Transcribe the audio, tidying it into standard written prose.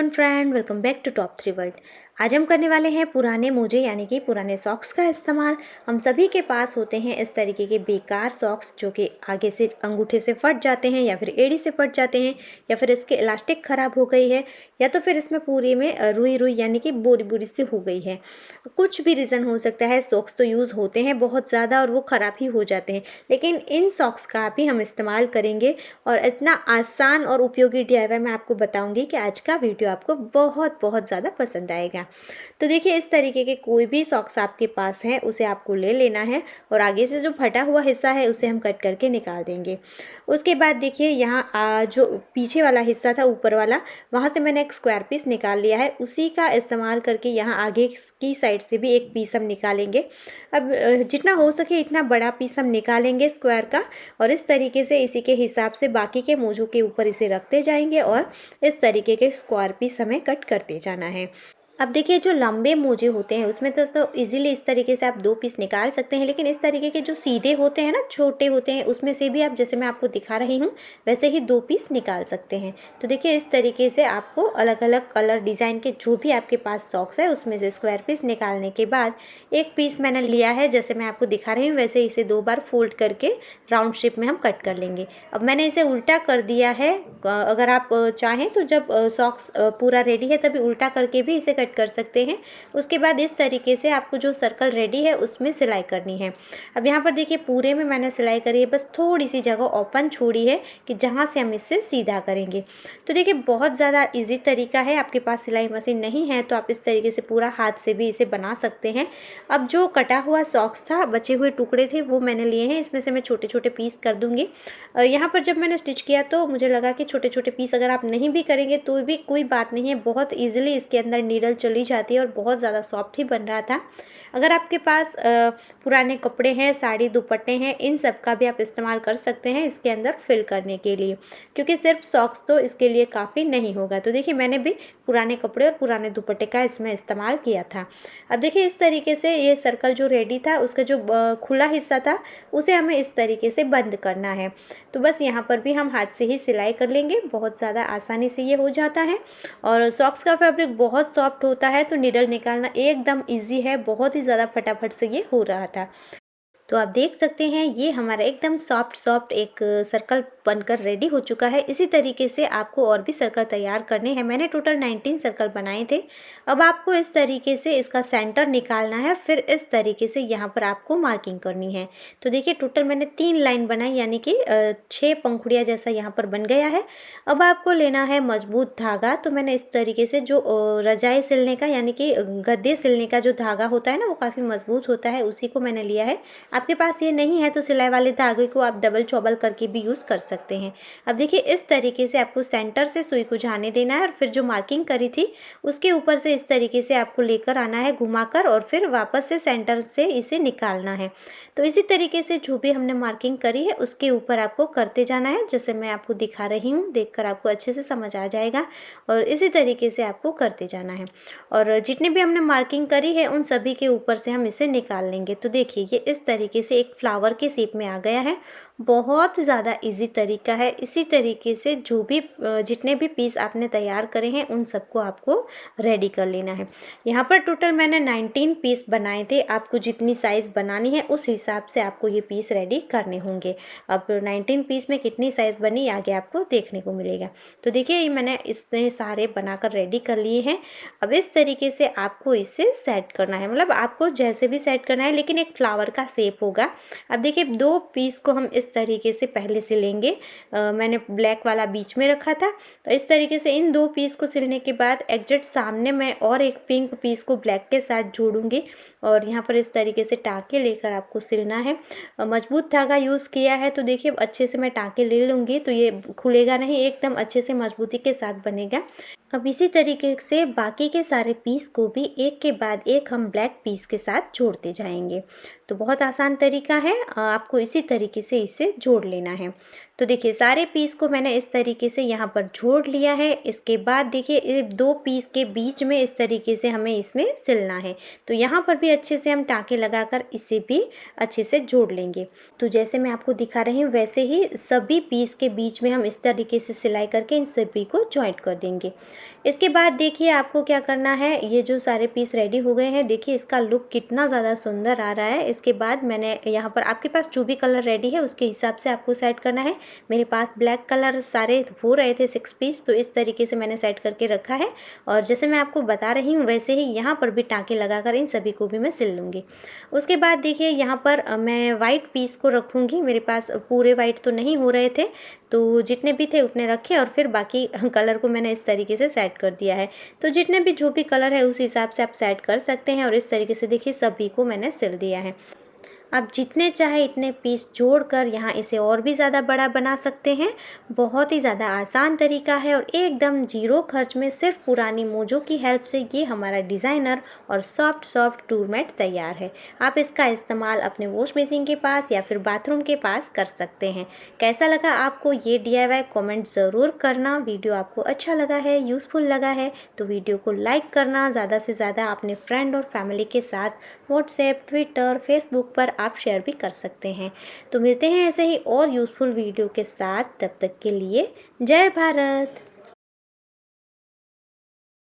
Everyone friend, welcome back to top 3 world. आज हम करने वाले हैं पुराने मोजे यानी कि पुराने सॉक्स का इस्तेमाल। हम सभी के पास होते हैं इस तरीके के बेकार सॉक्स जो कि आगे से अंगूठे से फट जाते हैं या फिर एड़ी से फट जाते हैं या फिर इसके इलास्टिक ख़राब हो गई है या तो फिर इसमें पूरे में रुई रुई यानी कि बोरी बोरी सी हो गई है। कुछ भी रीज़न हो सकता है। सॉक्स तो यूज़ होते हैं बहुत ज़्यादा और वो ख़राब ही हो जाते हैं, लेकिन इन सॉक्स का भी हम इस्तेमाल करेंगे और इतना आसान और उपयोगी DIY मैं आपको बताऊंगी कि आज का वीडियो आपको बहुत बहुत ज़्यादा पसंद आएगा। तो देखिए, इस तरीके के कोई भी सॉक्स आपके पास है उसे आपको ले लेना है और आगे से जो फटा हुआ हिस्सा है उसे हम कट करके निकाल देंगे। उसके बाद देखिए, यहाँ जो पीछे वाला हिस्सा था ऊपर वाला, वहाँ से मैंने एक स्क्वायर पीस निकाल लिया है। उसी का इस्तेमाल करके यहाँ आगे की साइड से भी एक पीस हम निकालेंगे। अब जितना हो सके इतना बड़ा पीस हम निकालेंगे स्क्वायर का और इस तरीके से इसी के हिसाब से बाकी के मोजों के ऊपर इसे रखते जाएंगे और इस तरीके के स्क्वायर पीस हमें कट करते जाना है। अब देखिए, जो लंबे मोजे होते हैं उसमें तो इजीली इस तरीके से आप 2 पीस निकाल सकते हैं, लेकिन इस तरीके के जो सीधे होते हैं ना, छोटे होते हैं, उसमें से भी आप, जैसे मैं आपको दिखा रही हूँ, वैसे ही 2 पीस निकाल सकते हैं। तो देखिए, इस तरीके से आपको अलग अलग कलर डिज़ाइन के जो भी आपके पास सॉक्स है उसमें से स्क्वायर पीस निकालने के बाद एक पीस मैंने लिया है, जैसे मैं आपको दिखा रही हूँ वैसे इसे 2 बार फोल्ड करके राउंड शेप में हम कट कर लेंगे। अब मैंने इसे उल्टा कर दिया है। अगर आप चाहें तो जब सॉक्स पूरा रेडी है तभी उल्टा करके भी इसे कट कर सकते हैं। उसके बाद इस तरीके से आपको जो सर्कल रेडी है उसमें सिलाई करनी है। अब यहाँ पर देखिए, पूरे में मैंने सिलाई करी है, बस थोड़ी सी जगह ओपन छोड़ी है कि जहाँ से हम इसे सीधा करेंगे। तो देखिए, बहुत ज़्यादा इजी तरीका है। आपके पास सिलाई मशीन नहीं है तो आप इस तरीके से पूरा हाथ से भी इसे बना सकते हैं। अब जो कटा हुआ सॉक्स था, बचे हुए टुकड़े थे, वो मैंने लिए हैं। इसमें से मैं छोटे छोटे पीस कर दूँगी। यहाँ पर जब मैंने स्टिच किया तो मुझे लगा कि छोटे छोटे पीस अगर आप नहीं भी करेंगे तो भी कोई बात नहीं है, बहुत ईजिली इसके अंदर नीडल चली जाती है और बहुत ज़्यादा सॉफ्ट ही बन रहा था। अगर आपके पास पुराने कपड़े हैं, साड़ी दुपट्टे हैं, इन सब का भी आप इस्तेमाल कर सकते हैं इसके अंदर फिल करने के लिए, क्योंकि सिर्फ सॉक्स तो इसके लिए काफ़ी नहीं होगा। तो देखिए, मैंने भी पुराने कपड़े और पुराने दुपट्टे का इसमें इस्तेमाल किया था। अब देखिए, इस तरीके से ये सर्कल जो रेडी था उसका जो खुला हिस्सा था उसे हमें इस तरीके से बंद करना है। तो बस यहाँ पर भी हम हाथ से ही सिलाई कर लेंगे, बहुत ज़्यादा आसानी से ये हो जाता है। और सॉक्स का फैब्रिक बहुत सॉफ्ट होता है तो नीडल निकालना एकदम इजी है, बहुत ही ज़्यादा फटाफट से ये हो रहा था। तो आप देख सकते हैं ये हमारा एकदम सॉफ्ट सॉफ्ट एक सर्कल बनकर रेडी हो चुका है। इसी तरीके से आपको और भी सर्कल तैयार करने हैं। मैंने टोटल 19 सर्कल बनाए थे। अब आपको इस तरीके से इसका सेंटर निकालना है, फिर इस तरीके से यहाँ पर आपको मार्किंग करनी है। तो देखिए, टोटल मैंने 3 लाइन बनाई, यानी कि 6 पंखुड़ियाँ जैसा यहाँ पर बन गया है। अब आपको लेना है मजबूत धागा। तो मैंने इस तरीके से जो रजाई सिलने का यानी कि गद्दे सिलने का जो धागा होता है ना, वो काफ़ी मजबूत होता है, उसी को मैंने लिया है। आपके पास ये नहीं है तो सिलाई वाले धागे को आप डबल चौबल करके भी यूज़ कर सकते हैं। अब देखिए, इस तरीके से आपको सेंटर से सुई को जाने देना है और फिर जो मार्किंग करी थी उसके ऊपर से इस तरीके से आपको लेकर आना है घुमाकर और फिर वापस से सेंटर से इसे निकालना है। तो इसी तरीके से जो भी हमने मार्किंग करी है उसके ऊपर आपको करते जाना है, जैसे मैं आपको दिखा रही हूँ। देखकर आपको अच्छे से समझ आ जाएगा और इसी तरीके से आपको करते जाना है और जितने भी हमने मार्किंग करी है उन सभी के ऊपर से हम इसे निकाल लेंगे। तो देखिए, ये इस तरीके से एक फ्लावर के शेप में आ गया है। बहुत ज़्यादा इजी तरीका है। इसी तरीके से जो भी जितने भी पीस आपने तैयार करे हैं उन सबको आपको रेडी कर लेना है। यहाँ पर टोटल मैंने 19 पीस बनाए थे। आपको जितनी साइज़ बनानी है उस हिसाब से आपको ये पीस रेडी करने होंगे। अब 19 पीस में कितनी साइज़ बनी आगे आपको देखने को मिलेगा। तो देखिए, ये मैंने इतने सारे बनाकर रेडी कर लिए हैं। अब इस तरीके से आपको इसे सेट करना है, मतलब आपको जैसे भी सेट करना है, लेकिन एक फ्लावर का शेप होगा। अब देखिए, 2 पीस को हम इस तरीके से पहले सिलेंगे। मैंने ब्लैक वाला बीच में रखा था, तो इस तरीके से इन 2 पीस को सिलने के बाद एग्जैक्ट सामने मैं और एक पिंक पीस को ब्लैक के साथ जोड़ूंगी और यहाँ पर इस तरीके से टाँके लेकर आपको सिलना है। मजबूत धागा यूज़ किया है तो देखिए, अच्छे से मैं टाँके ले लूँगी तो ये खुलेगा नहीं, एकदम अच्छे से मजबूती के साथ बनेगा। अब इसी तरीके से बाकी के सारे पीस को भी एक के बाद एक हम ब्लैक पीस के साथ जोड़ते जाएंगे। तो बहुत आसान तरीका है, आपको इसी तरीके से इसे जोड़ लेना है। तो देखिए सारे पीस को मैंने इस तरीके से यहाँ पर जोड़ लिया है। इसके बाद देखिए ये 2 पीस के बीच में इस तरीके से हमें इसमें सिलना है। तो यहाँ पर भी अच्छे से हम टाँके लगाकर इसे भी अच्छे से जोड़ लेंगे। तो जैसे मैं आपको दिखा रही हूँ वैसे ही सभी पीस के बीच में हम इस तरीके से सिलाई करके इन सभी को जॉइंट कर देंगे। इसके बाद देखिए आपको क्या करना है, ये जो सारे पीस रेडी हो गए हैं, देखिए इसका लुक कितना ज़्यादा सुंदर आ रहा है। इसके बाद मैंने यहाँ पर आपके पास जो भी कलर रेडी है उसके हिसाब से आपको सेट करना है। मेरे पास ब्लैक कलर सारे हो रहे थे 6 पीस, तो इस तरीके से मैंने सेट करके रखा है। और जैसे मैं आपको बता रही हूँ वैसे ही यहाँ पर भी टाँके लगाकर इन सभी को भी मैं सिल लूँगी। उसके बाद देखिए यहाँ पर मैं वाइट पीस को रखूँगी। मेरे पास पूरे वाइट तो नहीं हो रहे थे, तो जितने भी थे उतने रखे और फिर बाकी कलर को मैंने इस तरीके से सेट कर दिया है। तो जितने भी जो भी कलर है उस हिसाब से आप सेट कर सकते हैं। और इस तरीके से देखिए सभी को मैंने सिल दिया है। आप जितने चाहे इतने पीस जोड़कर यहाँ इसे और भी ज़्यादा बड़ा बना सकते हैं। बहुत ही ज़्यादा आसान तरीका है और एकदम ज़ीरो खर्च में सिर्फ पुरानी मोजों की हेल्प से ये हमारा डिज़ाइनर और सॉफ्ट टूर मैट तैयार है। आप इसका इस्तेमाल अपने वॉश बेसिन के पास या फिर बाथरूम के पास कर सकते हैं। कैसा लगा आपको ये DIY कमेंट ज़रूर करना। वीडियो आपको अच्छा लगा है, यूज़फुल लगा है तो वीडियो को लाइक करना, ज़्यादा से ज़्यादा अपने फ्रेंड और फैमिली के साथ व्हाट्सएप, ट्विटर, फेसबुक पर आप शेयर भी कर सकते हैं। तो मिलते हैं ऐसे ही और यूज़फुल वीडियो के साथ, तब तक के लिए जय भारत।